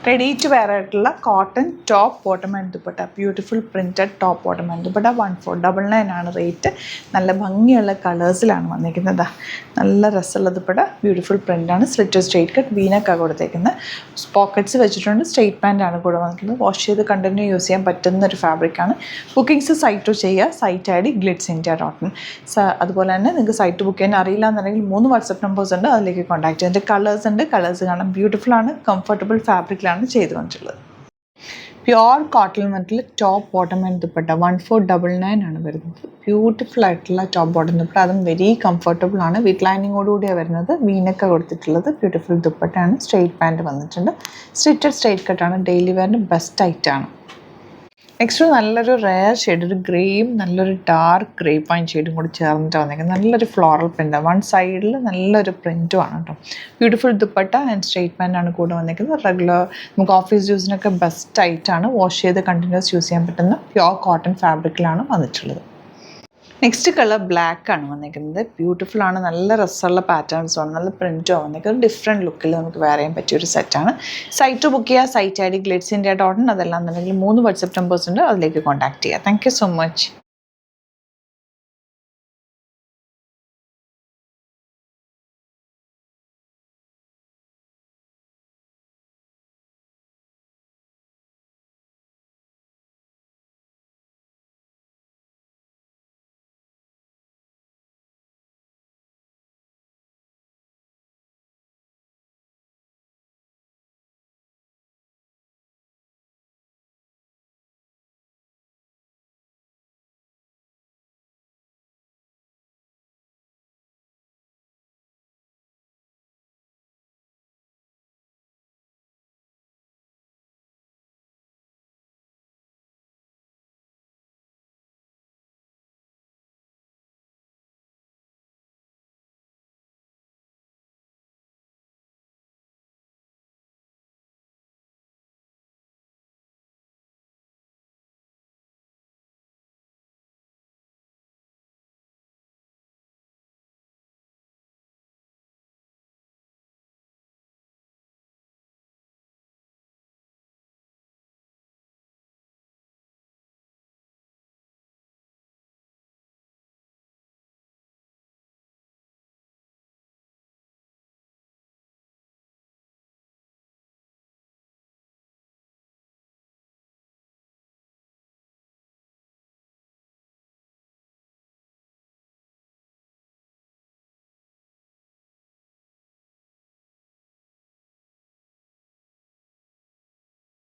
Ready to wear ആയിട്ടുള്ള cotton top bottom and dupatta, beautiful printed top bottom and dupatta 1499 ആണ് rate. നല്ല ഭംഗിയുള്ള കളേഴ്സിലാണ് വന്നിരിക്കുന്നത്. നല്ല രസമുള്ള ദുപ്പട്ട, ബ്യൂട്ടിഫുൾ പ്രിൻ്റാണ്. സ്ലിറ്റ് സ്ട്രെയിറ്റ് കട്ട് വീനൊക്കെ കൊടുത്തേക്കുന്നത്. പോക്കറ്റ്സ് വെച്ചിട്ടുണ്ട്. സ്ട്രെയിറ്റ് പാൻ്റാണ് കൂടെ വന്നിട്ടുള്ളത്. വാഷ് ചെയ്ത് കണ്ടിന്യൂ യൂസ് ചെയ്യാൻ പറ്റുന്ന ഒരു ഫാബ്രിക്കാണ്. ബുക്കിംഗ്സ് സൈറ്റ് ചെയ്യുക. Site I D glitzindia.in. അതുപോലെ തന്നെ നിങ്ങൾക്ക് സൈറ്റ് ബുക്ക് ചെയ്യാൻ അറിയില്ല എന്നുണ്ടെങ്കിൽ 3 വാട്സപ്പ് നമ്പേഴ്സ് ഉണ്ട്, അതിലേക്ക് കോൺടാക്ട് ചെയ്യാം. എൻ്റെ കളേഴ്സ് ഉണ്ട്. കളേഴ്സ് കാണാൻ ബ്യൂട്ടിഫുൾ ആണ്. കംഫർട്ടബിൾ ഫാബ്രിക്കിലാണ് ചെയ്തു വന്നിട്ടുള്ളത്. Pure cotton metal top bottom and dupatta 1499 ആണ് വരുന്നത്. ബ്യൂട്ടിഫുൾ ആയിട്ടുള്ള ടോപ്പ് ബോട്ടം ദുപ്പട്ട, അതും വെരി കംഫർട്ടബിൾ ആണ്. വിത്ത് ലൈനിങ്ങോടുകൂടിയാണ് വരുന്നത്. വീനൊക്കെ കൊടുത്തിട്ടുള്ളത്. ബ്യൂട്ടിഫുൾ ദുപ്പട്ടയാണ്. സ്ട്രെയിറ്റ് പാൻറ്റ് വന്നിട്ടുണ്ട്. സ്ട്രെയിറ്റ് കട്ടാണ്. ഡെയിലി വെയറിന് ബെസ്റ്റ് ആയിട്ടാണ്. നെക്സ്റ്റ് നല്ലൊരു റെയർ ഷെയ്ഡ്, ഒരു ഗ്രേയും നല്ലൊരു ഡാർക്ക് ഗ്രേ പൈൻ ഷെയ്ഡും കൂടി ചേർന്നിട്ട് വന്നേക്കുന്നത്. നല്ലൊരു ഫ്ലോറൽ പ്രിൻ്റാണ്. വൺ സൈഡിൽ നല്ലൊരു പ്രിൻറ്റുമാണ് കേട്ടോ. ബ്യൂട്ടിഫുൾ ദുപ്പട്ട ആൻഡ് സ്ട്രെയിറ്റ് പാൻ്റാണ് കൂടെ വന്നേക്കുന്നത്. റെഗുലർ നമുക്ക് ഓഫീസ് യൂസിനൊക്കെ ബെസ്റ്റ് ആയിട്ടാണ്. വാഷ് ചെയ്ത് കണ്ടിന്യൂസ് യൂസ് ചെയ്യാൻ പറ്റുന്ന പ്യുവർ കോട്ടൺ ഫാബ്രിക്കിലാണ് വന്നിട്ടുള്ളത്. നെക്സ്റ്റ് കളർ ബ്ലാക്ക് ആണ് വന്നിരിക്കുന്നത്. ബ്യൂട്ടിഫുൾ ആണ്. നല്ല രസമുള്ള പാറ്റേൺസുമാണ്. നല്ല പ്രിൻറ്റും വന്നിരിക്കുന്നത്. ഡിഫറെൻറ്റ് ലുക്കിൽ നമുക്ക് വെയർ ചെയ്യാൻ പറ്റിയ ഒരു സെറ്റാണ്. സൈറ്റ് ബുക്ക് ചെയ്യുക. Site I D glitzindia.in. അതെല്ലാം എന്നുണ്ടെങ്കിൽ 3 വാട്സപ്പ് നമ്പേഴ്സ് ഉണ്ട്, അതിലേക്ക് കോൺടാക്ട് ചെയ്യുക. Thank you so much.